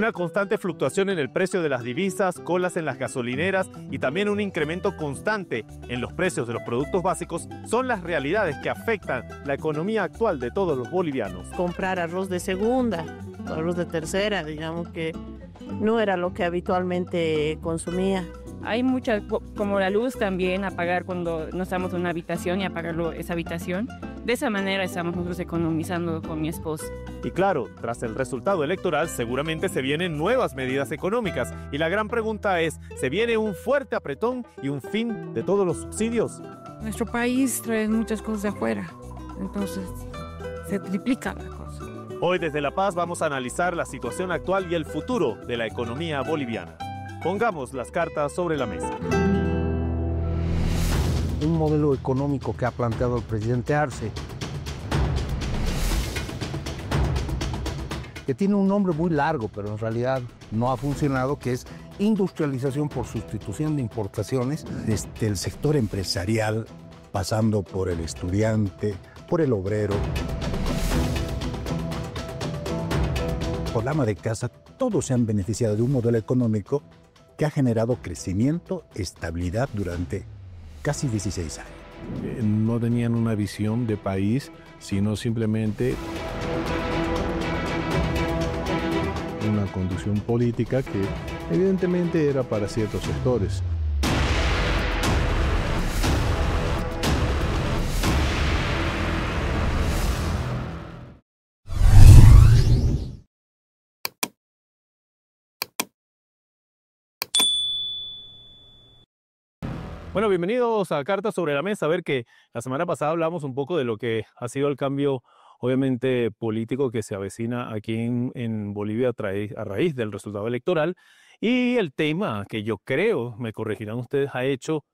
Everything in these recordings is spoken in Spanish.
Una constante fluctuación en el precio de las divisas, colas en las gasolineras y también un incremento constante en los precios de los productos básicos son las realidades que afectan la economía actual de todos los bolivianos. Comprar arroz de segunda, arroz de tercera, digamos que no era lo que habitualmente consumía. Hay muchas, como la luz también, apagar cuando no estamos en una habitación y apagarlo esa habitación. De esa manera estamos nosotros economizando con mi esposo. Y claro, tras el resultado electoral seguramente se vienen nuevas medidas económicas. Y la gran pregunta es, ¿se viene un fuerte apretón y un fin de todos los subsidios? Nuestro país trae muchas cosas de afuera, entonces se triplica la cosa. Hoy desde La Paz vamos a analizar la situación actual y el futuro de la economía boliviana. Pongamos las cartas sobre la mesa. Un modelo económico que ha planteado el presidente Arce, que tiene un nombre muy largo, pero en realidad no ha funcionado, que es industrialización por sustitución de importaciones. Desde el sector empresarial, pasando por el estudiante, por el obrero, por la ama de casa, todos se han beneficiado de un modelo económico que ha generado crecimiento, estabilidad durante casi 16 años. No tenían una visión de país, sino simplemente una conducción política que evidentemente era para ciertos sectores. Bueno, bienvenidos a Cartas sobre la Mesa. A ver que la semana pasada hablamos un poco de lo que ha sido el cambio, obviamente, político que se avecina aquí en Bolivia a raíz del resultado electoral. Y el tema que yo creo, me corregirán ustedes, ha hecho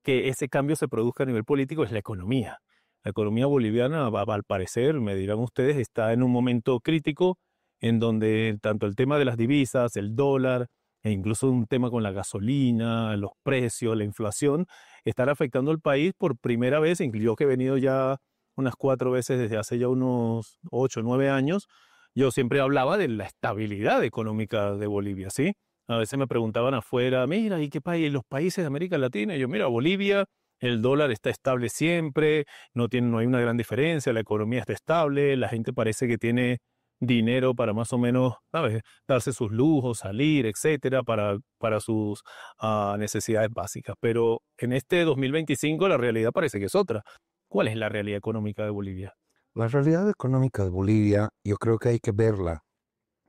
que ese cambio se produzca a nivel político es la economía. La economía boliviana, al parecer, me dirán ustedes, está en un momento crítico en donde tanto el tema de las divisas, el dólar, e incluso un tema con la gasolina, los precios, la inflación, están afectando al país por primera vez. Yo que he venido ya unas 4 veces desde hace ya unos 8 o 9 años, yo siempre hablaba de la estabilidad económica de Bolivia, ¿sí? A veces me preguntaban afuera, mira, ¿y qué país? ¿Los países de América Latina? Y yo, mira, Bolivia, el dólar está estable siempre, no hay una gran diferencia, la economía está estable, la gente parece que tiene dinero para más o menos, ¿sabes?, darse sus lujos, salir, etcétera, para sus necesidades básicas. Pero en este 2025 la realidad parece que es otra. ¿Cuál es la realidad económica de Bolivia? La realidad económica de Bolivia, yo creo que hay que verla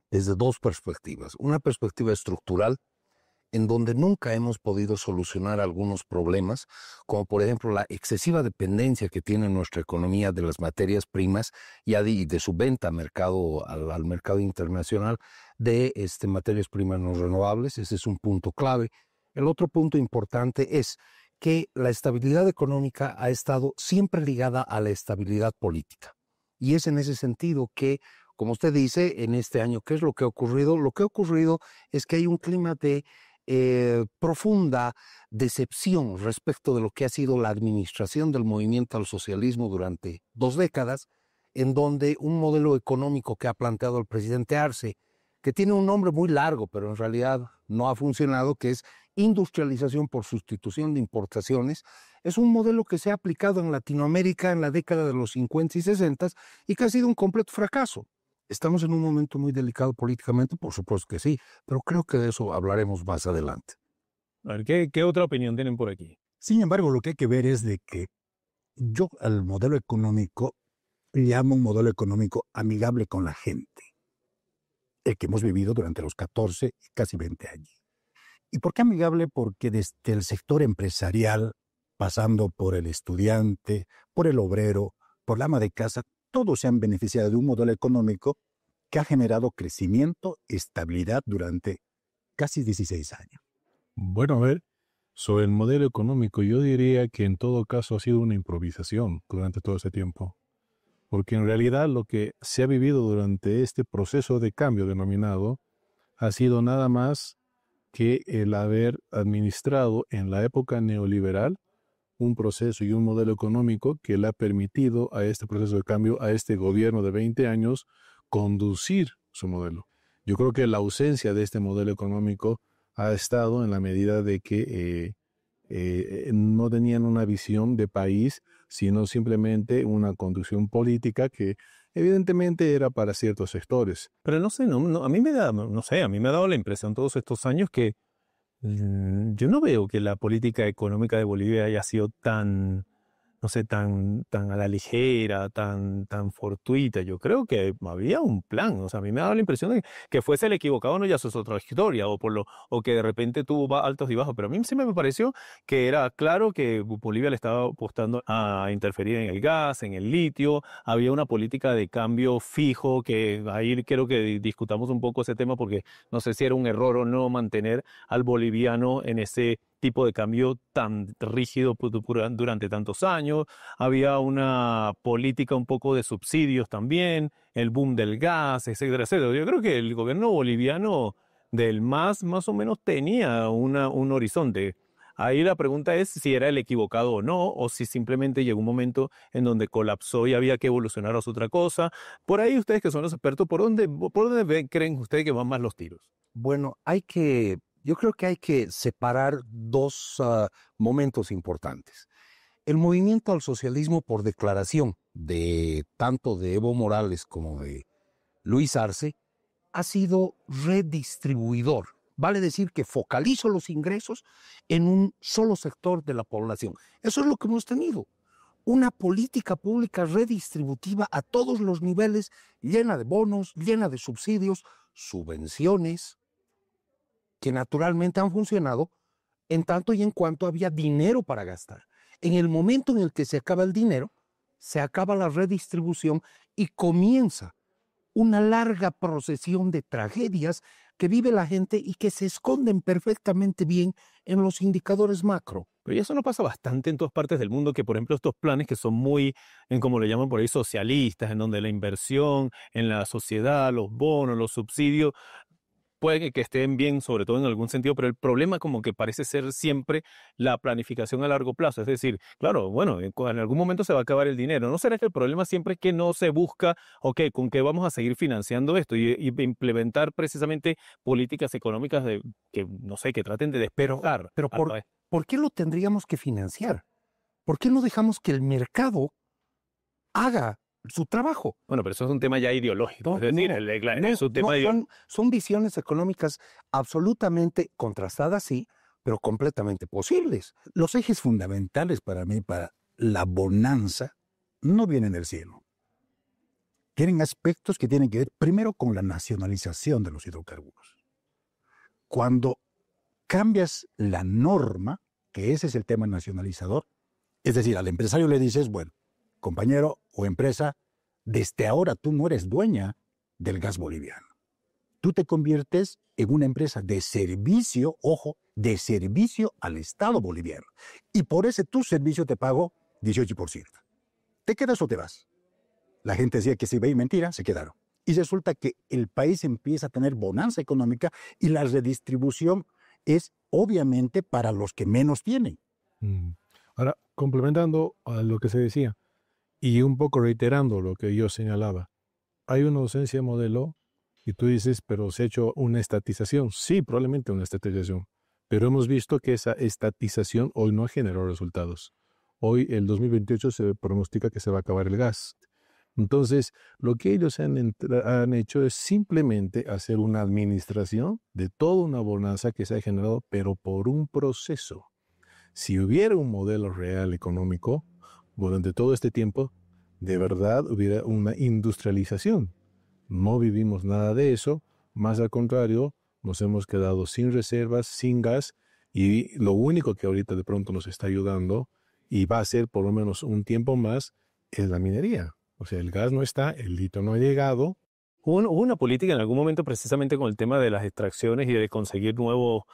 desde dos perspectivas. Una perspectiva estructural, en donde nunca hemos podido solucionar algunos problemas, como por ejemplo la excesiva dependencia que tiene nuestra economía de las materias primas y de su venta al mercado internacional de materias primas no renovables. Ese es un punto clave. El otro punto importante es que la estabilidad económica ha estado siempre ligada a la estabilidad política. Y es en ese sentido que, como usted dice, en este año, ¿qué es lo que ha ocurrido? Lo que ha ocurrido es que hay un clima de profunda decepción respecto de lo que ha sido la administración del movimiento al socialismo durante 2 décadas, en donde un modelo económico que ha planteado el presidente Arce, que tiene un nombre muy largo, pero en realidad no ha funcionado, que es industrialización por sustitución de importaciones, es un modelo que se ha aplicado en Latinoamérica en la década de los 50 y 60 y que ha sido un completo fracaso. ¿Estamos en un momento muy delicado políticamente? Por supuesto que sí, pero creo que de eso hablaremos más adelante. A ver, ¿qué otra opinión tienen por aquí? Sin embargo, lo que hay que ver es de que yo al modelo económico le llamo un modelo económico amigable con la gente, el que hemos vivido durante los 14 y casi 20 años. ¿Y por qué amigable? Porque desde el sector empresarial, pasando por el estudiante, por el obrero, por la ama de casa, todos se han beneficiado de un modelo económico que ha generado crecimiento, estabilidad durante casi 16 años. Bueno, a ver, sobre el modelo económico, yo diría que en todo caso ha sido una improvisación durante todo ese tiempo. Porque en realidad lo que se ha vivido durante este proceso de cambio denominado ha sido nada más que el haber administrado en la época neoliberal un proceso y un modelo económico que le ha permitido a este proceso de cambio, a este gobierno de 20 años, conducir su modelo. Yo creo que la ausencia de este modelo económico ha estado en la medida de que no tenían una visión de país, sino simplemente una conducción política que evidentemente era para ciertos sectores. Pero no sé, a mí me da, no sé, a mí me ha dado la impresión todos estos años que yo no veo que la política económica de Bolivia haya sido tan, no sé, tan a la ligera, tan fortuita. Yo creo que había un plan. O sea, a mí me ha dado la impresión de que fuese el equivocado, no, ya eso es otra historia, o que de repente tuvo altos y bajos. Pero a mí siempre me pareció que era claro que Bolivia le estaba apostando a interferir en el gas, en el litio. Había una política de cambio fijo, que ahí quiero que discutamos un poco ese tema, porque no sé si era un error o no mantener al boliviano en ese tipo de cambio tan rígido durante tantos años. Había una política un poco de subsidios también, el boom del gas, etcétera, etcétera. Yo creo que el gobierno boliviano del MAS más o menos tenía un horizonte. Ahí la pregunta es si era el equivocado o no, o si simplemente llegó un momento en donde colapsó y había que evolucionar a otra cosa. Por ahí ustedes que son los expertos, ¿por dónde creen ustedes que van más los tiros? Bueno, yo creo que hay que separar dos momentos importantes. El movimiento al socialismo por declaración de tanto de Evo Morales como de Luis Arce ha sido redistribuidor. Vale decir que focalizo los ingresos en un solo sector de la población. Eso es lo que hemos tenido. Una política pública redistributiva a todos los niveles, llena de bonos, llena de subsidios, subvenciones, que naturalmente han funcionado en tanto y en cuanto había dinero para gastar. En el momento en el que se acaba el dinero, se acaba la redistribución y comienza una larga procesión de tragedias que vive la gente y que se esconden perfectamente bien en los indicadores macro. Pero eso no pasa bastante en todas partes del mundo, que por ejemplo estos planes que son muy, como le llaman por ahí, socialistas, en donde la inversión en la sociedad, los bonos, los subsidios, puede que estén bien, sobre todo en algún sentido, pero el problema como que parece ser siempre la planificación a largo plazo. Es decir, claro, bueno, en algún momento se va a acabar el dinero. ¿No será que el problema siempre es que no se busca, con qué vamos a seguir financiando esto y implementar precisamente políticas económicas que, no sé, que traten de despejar? Pero ¿por qué lo tendríamos que financiar? ¿Por qué no dejamos que el mercado haga su trabajo? Bueno, pero eso es un tema ya ideológico. Son visiones económicas absolutamente contrastadas, sí, pero completamente posibles. Los ejes fundamentales para mí, para la bonanza, no vienen del cielo. Tienen aspectos que tienen que ver primero con la nacionalización de los hidrocarburos. Cuando cambias la norma, que ese es el tema nacionalizador, es decir, al empresario le dices, bueno, compañero o empresa, desde ahora tú no eres dueña del gas boliviano. Tú te conviertes en una empresa de servicio, ojo, de servicio al Estado boliviano. Y por ese tu servicio te pago 18%. ¿Te quedas o te vas? La gente decía que se iba y mentira, se quedaron. Y resulta que el país empieza a tener bonanza económica y la redistribución es obviamente para los que menos tienen. Ahora, complementando a lo que se decía, y un poco reiterando lo que yo señalaba, hay una ausencia de modelo y tú dices, pero se ha hecho una estatización. Sí, probablemente una estatización, pero hemos visto que esa estatización hoy no generó resultados. Hoy, el 2028, se pronostica que se va a acabar el gas. Entonces, lo que ellos han hecho es simplemente hacer una administración de toda una bonanza que se ha generado, pero por un proceso. Si hubiera un modelo real económico, durante todo este tiempo, de verdad hubiera una industrialización. No vivimos nada de eso, más al contrario, nos hemos quedado sin reservas, sin gas, y lo único que ahorita de pronto nos está ayudando, y va a ser por lo menos un tiempo más, es la minería. O sea, el gas no está, el litio no ha llegado. Hubo una política en algún momento precisamente con el tema de las extracciones y de conseguir nuevos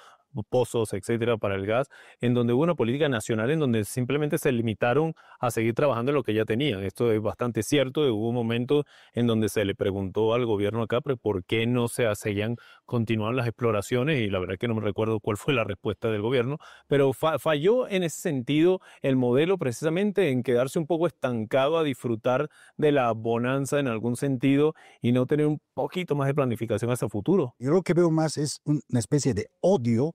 pozos, etcétera, para el gas, en donde hubo una política nacional en donde simplemente se limitaron a seguir trabajando en lo que ya tenían. Esto es bastante cierto. Hubo un momento en donde se le preguntó al gobierno acá por qué no se seguían continuando las exploraciones, y la verdad es que no me recuerdo cuál fue la respuesta del gobierno, pero falló en ese sentido el modelo, precisamente en quedarse un poco estancado a disfrutar de la bonanza en algún sentido y no tener un poquito más de planificación hacia el futuro. Yo lo que veo más es una especie de odio,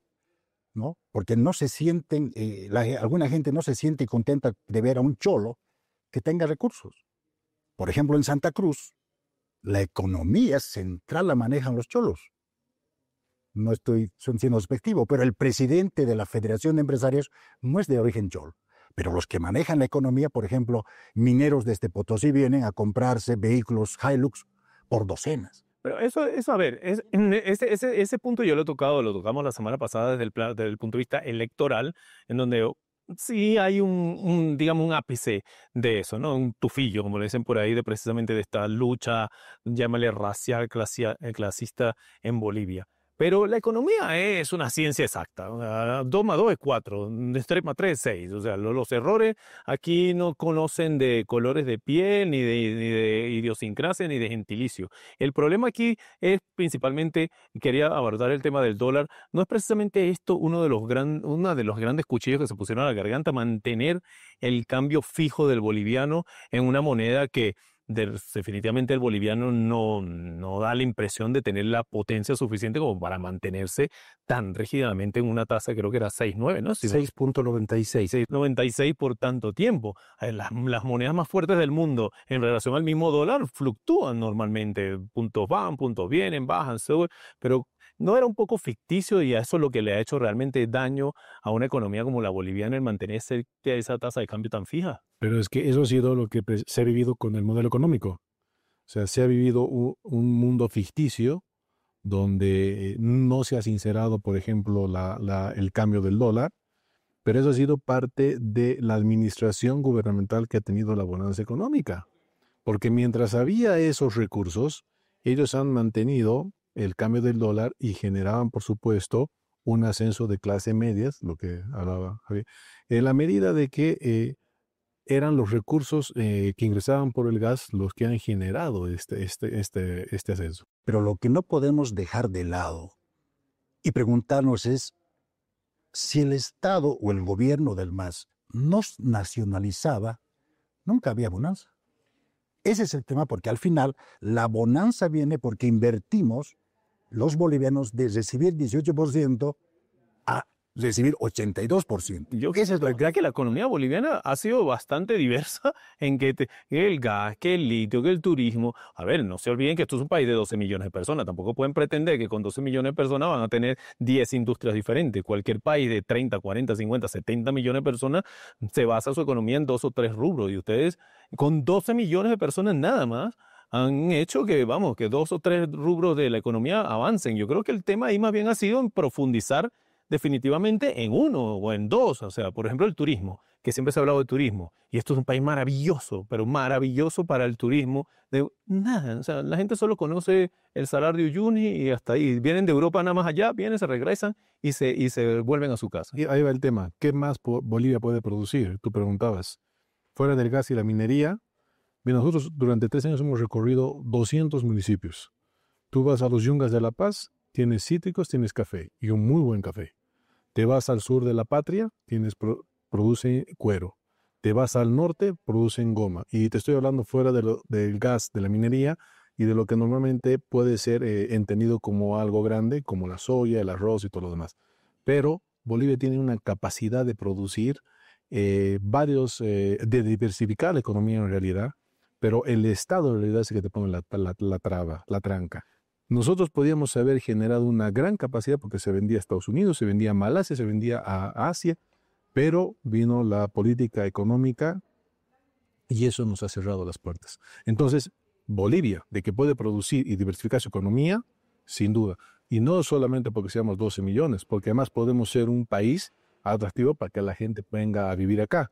¿no? Porque no se sienten, alguna gente no se siente contenta de ver a un cholo que tenga recursos. Por ejemplo, en Santa Cruz, la economía central la manejan los cholos. No estoy siendo despectivo, pero el presidente de la Federación de Empresarios no es de origen cholo. Pero los que manejan la economía, por ejemplo, mineros desde Potosí, vienen a comprarse vehículos Hilux por docenas. Pero eso a ver, ese punto yo lo tocamos la semana pasada desde el punto de vista electoral, en donde sí hay digamos, un ápice de eso, ¿no? Un tufillo, como le dicen por ahí, precisamente de esta lucha, llámale racial, clasista en Bolivia. Pero la economía es una ciencia exacta. 2 más 2 es 4, 3 más 3 es 6. O sea, los errores aquí no conocen de colores de piel, ni de idiosincrasia, ni de gentilicio. El problema aquí es principalmente, quería abordar el tema del dólar, no es precisamente esto uno de los grandes cuchillos que se pusieron a la garganta, mantener el cambio fijo del boliviano en una moneda que definitivamente el boliviano no da la impresión de tener la potencia suficiente como para mantenerse tan rígidamente en una tasa, creo que era 6.9, ¿no? 6.96. 6.96 por tanto tiempo. Las monedas más fuertes del mundo en relación al mismo dólar fluctúan normalmente. Puntos van, puntos vienen, bajan, suben, pero ¿no era un poco ficticio, y a eso es lo que le ha hecho realmente daño a una economía como la boliviana, el mantenerse esa tasa de cambio tan fija? Pero es que eso ha sido lo que se ha vivido con el modelo económico. O sea, se ha vivido un mundo ficticio donde no se ha sincerado, por ejemplo, el cambio del dólar, pero eso ha sido parte de la administración gubernamental que ha tenido la bonanza económica. Porque mientras había esos recursos, ellos han mantenido el cambio del dólar y generaban, por supuesto, un ascenso de clase medias, lo que hablaba Javier, en la medida de que eran los recursos que ingresaban por el gas los que han generado este ascenso. Pero lo que no podemos dejar de lado y preguntarnos es si el Estado o el gobierno del MAS nos nacionalizaba, nunca había bonanza. Ese es el tema, porque al final la bonanza viene porque invertimos los bolivianos de recibir 18% a recibir 82%. Yo creo que la economía boliviana ha sido bastante diversa en que el gas, que el litio, que el turismo. A ver, no se olviden que esto es un país de 12 millones de personas. Tampoco pueden pretender que con 12 millones de personas van a tener 10 industrias diferentes. Cualquier país de 30, 40, 50, 70 millones de personas se basa su economía en 2 o 3 rubros. Y ustedes, con 12 millones de personas nada más, han hecho que 2 o 3 rubros de la economía avancen. Yo creo que el tema ahí más bien ha sido en profundizar definitivamente en uno o en dos. O sea, por ejemplo, el turismo, que siempre se ha hablado de turismo. Y esto es un país maravilloso, pero maravilloso para el turismo. De nada, o sea, la gente solo conoce el Salar de Uyuni y hasta ahí. Vienen de Europa nada más allá, vienen, se regresan y se vuelven a su casa. Y ahí va el tema. ¿Qué más Bolivia puede producir? Tú preguntabas. Fuera del gas y la minería, bien, nosotros durante 3 años hemos recorrido 200 municipios. Tú vas a los Yungas de La Paz, tienes cítricos, tienes café, y un muy buen café. Te vas al sur de la patria, producen cuero. Te vas al norte, producen goma. Y te estoy hablando fuera del gas, de la minería, y de lo que normalmente puede ser entendido como algo grande, como la soya, el arroz y todo lo demás. Pero Bolivia tiene una capacidad de producir de diversificar la economía en realidad, pero el Estado en realidad es el que te pone la traba, la tranca. Nosotros podíamos haber generado una gran capacidad porque se vendía a Estados Unidos, se vendía a Malasia, se vendía a Asia, pero vino la política económica y eso nos ha cerrado las puertas. Entonces, Bolivia, de que puede producir y diversificar su economía, sin duda. Y no solamente porque seamos 12 millones, porque además podemos ser un país atractivo para que la gente venga a vivir acá.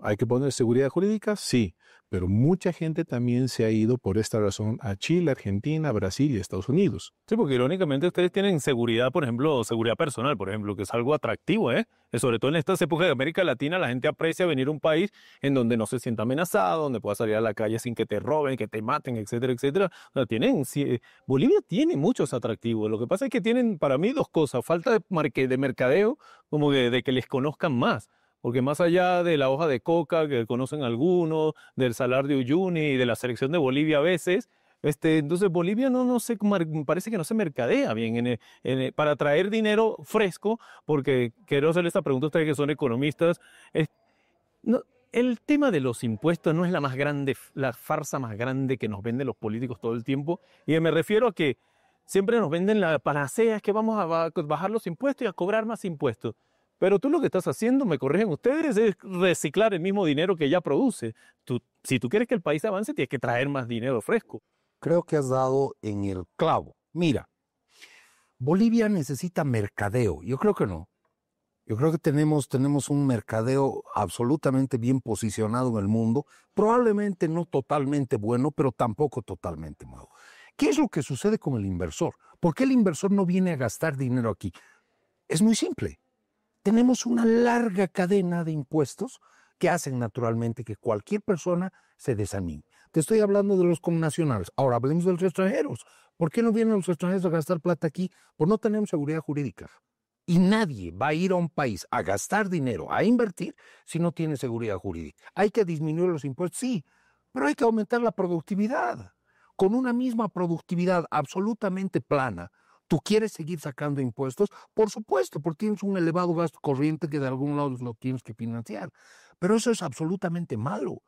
¿Hay que poner seguridad jurídica? Sí, pero mucha gente también se ha ido por esta razón a Chile, Argentina, Brasil y Estados Unidos. Sí, porque irónicamente ustedes tienen seguridad, por ejemplo, seguridad personal, por ejemplo, que es algo atractivo, ¿eh? Sobre todo en estas épocas de América Latina, la gente aprecia venir a un país en donde no se sienta amenazado, donde pueda salir a la calle sin que te roben, que te maten, etcétera, etcétera. O sea, Bolivia tiene muchos atractivos. Lo que pasa es que tienen, para mí, dos cosas. Falta de mercadeo, como de que les conozcan más. Porque más allá de la hoja de coca que conocen algunos, del Salar de Uyuni y de la selección de Bolivia a veces, entonces Bolivia no se, parece que no se mercadea bien para traer dinero fresco, porque quiero hacerle esta pregunta a ustedes que son economistas. El tema de los impuestos no es la más grande, la farsa más grande que nos venden los políticos todo el tiempo, y me refiero a que siempre nos venden la panacea, es que vamos a bajar los impuestos y a cobrar más impuestos. Pero tú lo que estás haciendo, me corrigen ustedes, es reciclar el mismo dinero que ya produce. Si tú quieres que el país avance, tienes que traer más dinero fresco. Creo que has dado en el clavo. Mira, Bolivia necesita mercadeo. Yo creo que no. Yo creo que tenemos un mercadeo absolutamente bien posicionado en el mundo, probablemente no totalmente bueno, pero tampoco totalmente malo. ¿Qué es lo que sucede con el inversor? ¿Por qué el inversor no viene a gastar dinero aquí? Es muy simple. Tenemos una larga cadena de impuestos que hacen naturalmente que cualquier persona se desanime. Te estoy hablando de los connacionales. Ahora hablemos de los extranjeros. ¿Por qué no vienen los extranjeros a gastar plata aquí? Pues no tenemos seguridad jurídica. Y nadie va a ir a un país a gastar dinero, a invertir, si no tiene seguridad jurídica. ¿Hay que disminuir los impuestos? Sí, pero hay que aumentar la productividad. Con una misma productividad absolutamente plana, ¿tú quieres seguir sacando impuestos? Por supuesto, porque tienes un elevado gasto corriente que de algún lado lo tienes que financiar. Pero eso es absolutamente malo.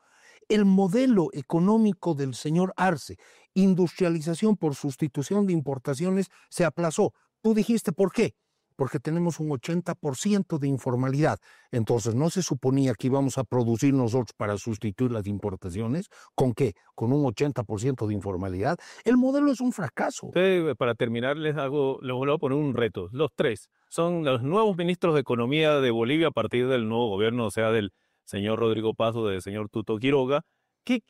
El modelo económico del señor Arce, industrialización por sustitución de importaciones, se aplazó. Tú dijiste, ¿por qué? Porque tenemos un 80% de informalidad. Entonces, ¿no se suponía que íbamos a producir nosotros para sustituir las importaciones? ¿Con qué? ¿Con un 80% de informalidad? El modelo es un fracaso. Para terminar, les voy a poner un reto. Los tres son los nuevos ministros de Economía de Bolivia a partir del nuevo gobierno, o sea, del señor Rodrigo Paz o del señor Tuto Quiroga. ¿Qué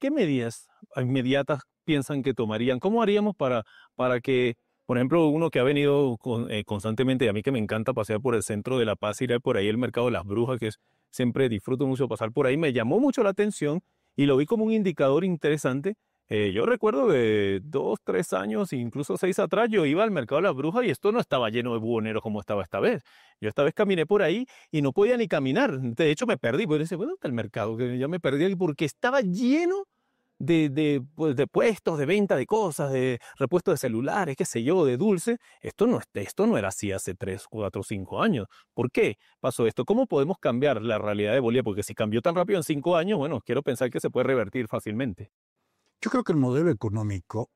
medidas inmediatas piensan que tomarían? ¿Cómo haríamos para que, por ejemplo, uno que ha venido constantemente, y a mí que me encanta pasear por el centro de La Paz, ir por ahí el mercado de las brujas, siempre disfruto mucho pasar por ahí, me llamó mucho la atención y lo vi como un indicador interesante. Yo recuerdo de 2, 3 años, incluso 6 atrás, yo iba al mercado de las brujas y esto no estaba lleno de buhoneros como estaba esta vez. Yo esta vez caminé por ahí y no podía ni caminar. De hecho, me perdí. Pues decía, bueno, está el mercado, que ya me perdí porque estaba lleno de puestos de venta de cosas, de repuestos de celulares, qué sé yo, de dulces. Esto no era así hace 3, 4, 5 años. ¿Por qué pasó esto? ¿Cómo podemos cambiar la realidad de Bolivia? Porque si cambió tan rápido en 5 años, bueno, quiero pensar que se puede revertir fácilmente. Yo creo que el modelo económico,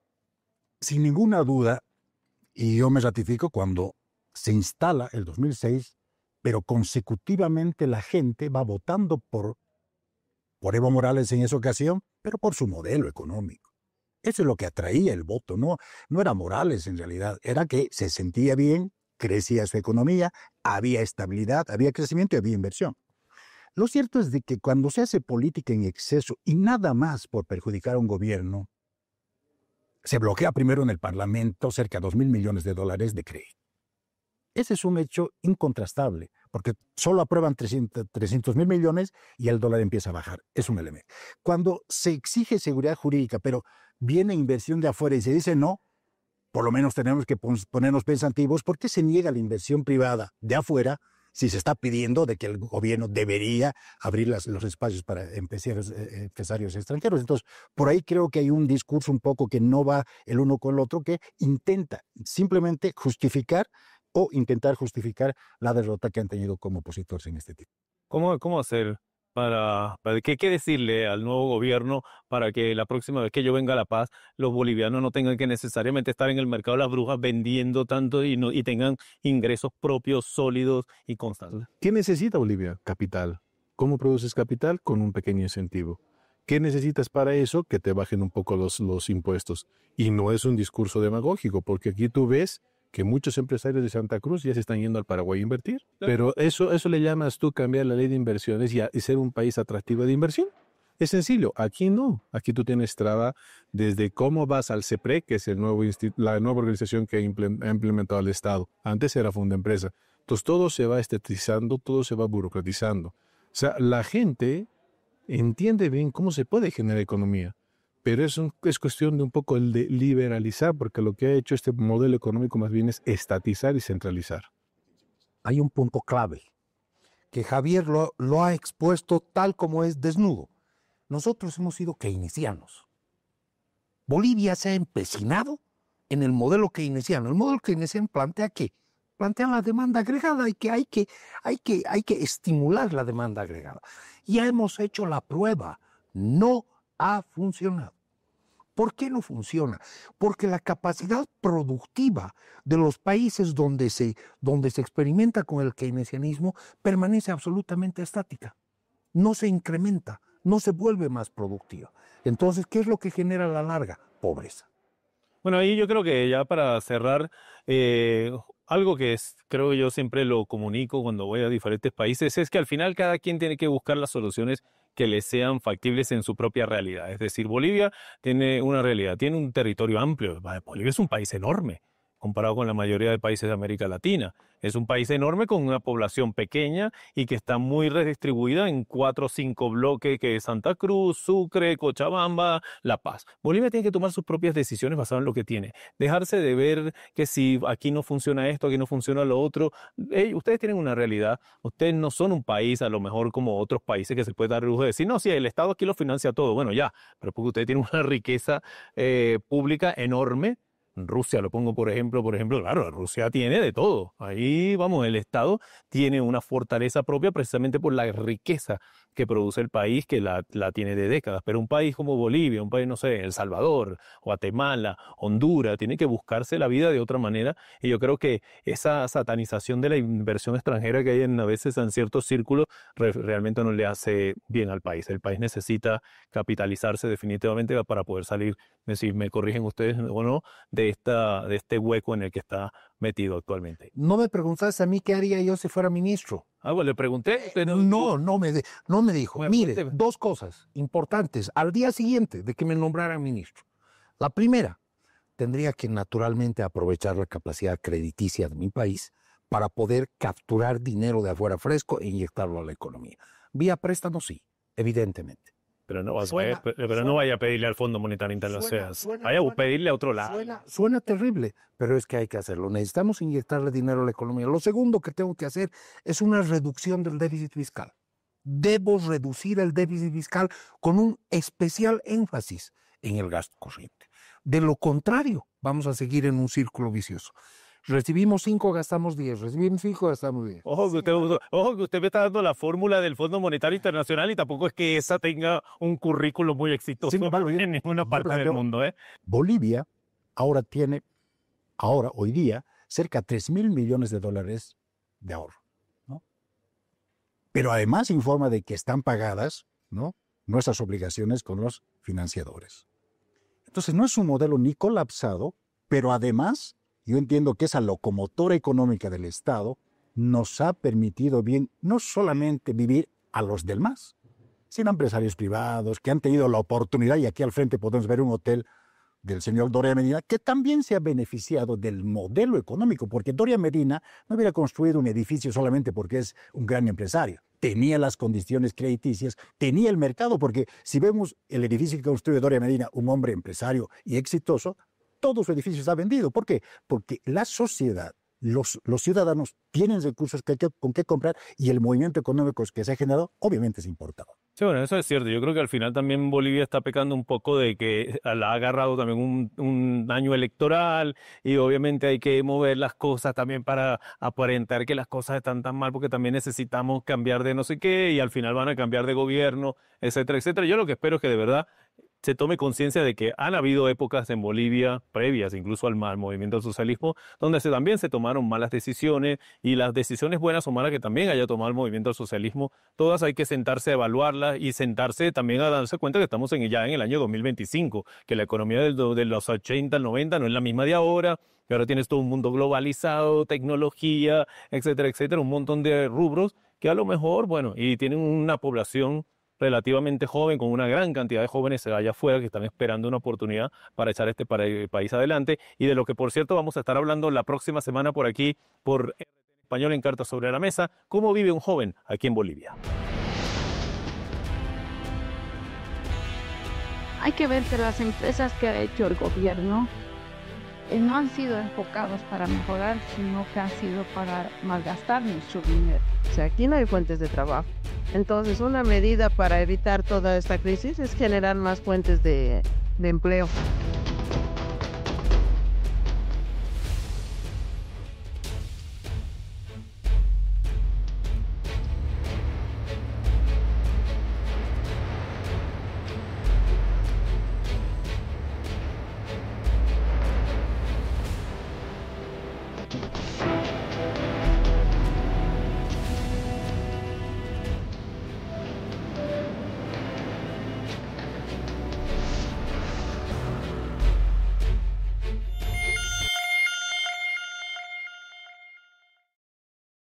sin ninguna duda, y yo me ratifico cuando se instala el 2006, pero consecutivamente la gente va votando por Evo Morales en esa ocasión, pero por su modelo económico. Eso es lo que atraía el voto, no era Morales en realidad, era que se sentía bien, crecía su economía, había estabilidad, había crecimiento y había inversión. Lo cierto es de que cuando se hace política en exceso y nada más por perjudicar a un gobierno, se bloquea primero en el Parlamento cerca de $2.000 millones de crédito. Ese es un hecho incontrastable, porque solo aprueban 300.000 millones y el dólar empieza a bajar. Es un elemento. Cuando se exige seguridad jurídica, pero viene inversión de afuera y se dice no, por lo menos tenemos que ponernos pensativos, ¿por qué se niega la inversión privada de afuera si se está pidiendo de que el gobierno debería abrir los espacios para empresarios extranjeros? Entonces, por ahí creo que hay un discurso un poco que no va el uno con el otro, que intenta simplemente justificar la derrota que han tenido como opositores en este tipo. ¿Cómo hacer qué decirle al nuevo gobierno para que la próxima vez que yo venga a La Paz, los bolivianos no tengan que necesariamente estar en el mercado de las brujas vendiendo tanto y tengan ingresos propios, sólidos y constantes? ¿Qué necesita Bolivia? Capital. ¿Cómo produces capital? Con un pequeño incentivo. ¿Qué necesitas para eso? Que te bajen un poco los impuestos. Y no es un discurso demagógico, porque aquí tú ves que muchos empresarios de Santa Cruz ya se están yendo al Paraguay a invertir. Pero eso le llamas tú cambiar la ley de inversiones y ser un país atractivo de inversión. Es sencillo, aquí no. Aquí tú tienes traba desde cómo vas al CEPRE, que es la nueva organización que ha implementado el Estado. Antes era Fundempresa. Entonces todo se va estatizando, todo se va burocratizando. O sea, la gente entiende bien cómo se puede generar economía, pero es cuestión de un poco el de liberalizar, porque lo que ha hecho este modelo económico más bien es estatizar y centralizar. Hay un punto clave, que Javier lo ha expuesto tal como es desnudo. Nosotros hemos sido keynesianos. Bolivia se ha empecinado en el modelo keynesiano. El modelo keynesiano plantea ¿qué? Plantea la demanda agregada y que hay que estimular la demanda agregada. Ya hemos hecho la prueba. No ha funcionado. ¿Por qué no funciona? Porque la capacidad productiva de los países donde se experimenta con el keynesianismo permanece absolutamente estática. No se incrementa, no se vuelve más productiva. Entonces, ¿qué es lo que genera a la larga? Pobreza. Bueno, ahí yo creo que ya para cerrar, algo que creo que yo siempre lo comunico cuando voy a diferentes países, es que al final cada quien tiene que buscar las soluciones que le sean factibles en su propia realidad. Es decir, Bolivia tiene una realidad, tiene un territorio amplio. Bolivia es un país enorme comparado con la mayoría de países de América Latina. Es un país enorme con una población pequeña y que está muy redistribuida en 4 o 5 bloques, que es Santa Cruz, Sucre, Cochabamba, La Paz. Bolivia tiene que tomar sus propias decisiones basadas en lo que tiene. Dejarse de ver que si aquí no funciona esto, aquí no funciona lo otro. Ustedes tienen una realidad. Ustedes no son un país a lo mejor como otros países que se puede dar el lujo de decir, no, sí, el Estado aquí lo financia todo. Bueno, ya, pero porque ustedes tienen una riqueza pública enorme. Rusia, lo pongo por ejemplo, claro, Rusia tiene de todo. Ahí, vamos, el Estado tiene una fortaleza propia precisamente por la riqueza que produce el país, que la tiene de décadas. Pero un país como Bolivia, un país, no sé, El Salvador, Guatemala, Honduras, tiene que buscarse la vida de otra manera. Y yo creo que esa satanización de la inversión extranjera que hay a veces en ciertos círculos realmente no le hace bien al país. El país necesita capitalizarse definitivamente para poder salir, si me corrigen ustedes o no, de este hueco en el que está metido actualmente. No me preguntaste a mí qué haría yo si fuera ministro. Ah, bueno, le pregunté. Pero no me dijo. Bueno, mire, cuénteme. 2 cosas importantes al día siguiente de que me nombraran ministro. La primera, tendría que naturalmente aprovechar la capacidad crediticia de mi país para poder capturar dinero de afuera fresco e inyectarlo a la economía. Vía préstamo, sí, evidentemente. Pero no vaya a pedirle al Fondo Monetario Internacional. Vaya a pedirle a otro lado. Suena terrible, pero es que hay que hacerlo. Necesitamos inyectarle dinero a la economía. Lo segundo que tengo que hacer es una reducción del déficit fiscal. Debo reducir el déficit fiscal con un especial énfasis en el gasto corriente. De lo contrario, vamos a seguir en un círculo vicioso. Recibimos 5, gastamos 10. Recibimos 5, gastamos 10. Ojo que usted me está dando la fórmula del Fondo Monetario Internacional y tampoco es que esa tenga un currículo muy exitoso en ninguna parte del mundo, ¿eh? Bolivia hoy día, cerca de $3,000 millones de ahorro, ¿no? Pero además informa de que están pagadas, ¿no?, nuestras obligaciones con los financiadores. Entonces no es un modelo ni colapsado, pero además yo entiendo que esa locomotora económica del Estado nos ha permitido bien no solamente vivir a los del MAS, sino empresarios privados que han tenido la oportunidad, y aquí al frente podemos ver un hotel del señor Doria Medina, que también se ha beneficiado del modelo económico, porque Doria Medina no hubiera construido un edificio solamente porque es un gran empresario. Tenía las condiciones crediticias, tenía el mercado, porque si vemos el edificio que construye Doria Medina, un hombre empresario y exitoso, todo su edificio está vendido. ¿Por qué? Porque la sociedad, los ciudadanos tienen recursos con qué comprar, y el movimiento económico que se ha generado obviamente es importante. Sí, bueno, eso es cierto. Yo creo que al final también Bolivia está pecando un poco de que la ha agarrado también un año electoral, y obviamente hay que mover las cosas también para aparentar que las cosas están tan mal, porque también necesitamos cambiar de no sé qué y al final van a cambiar de gobierno, etcétera, etcétera. Yo lo que espero es que de verdad se tome conciencia de que han habido épocas en Bolivia, previas incluso al movimiento del socialismo, donde también se tomaron malas decisiones, y las decisiones buenas o malas que también haya tomado el movimiento del socialismo, todas hay que sentarse a evaluarlas y sentarse también a darse cuenta que estamos ya en el año 2025, que la economía de los 80, 90 no es la misma de ahora, que ahora tienes todo un mundo globalizado, tecnología, etcétera, etcétera, un montón de rubros que a lo mejor, bueno, y tienen una población relativamente joven, con una gran cantidad de jóvenes allá afuera que están esperando una oportunidad para echar este país adelante, y de lo que, por cierto, vamos a estar hablando la próxima semana por aquí, por RT Español en Cartas sobre la Mesa, cómo vive un joven aquí en Bolivia. Hay que ver que las empresas que ha hecho el gobierno no han sido enfocados para mejorar, sino que han sido para malgastar nuestro dinero. O sea, aquí no hay fuentes de trabajo. Entonces, una medida para evitar toda esta crisis es generar más fuentes de empleo.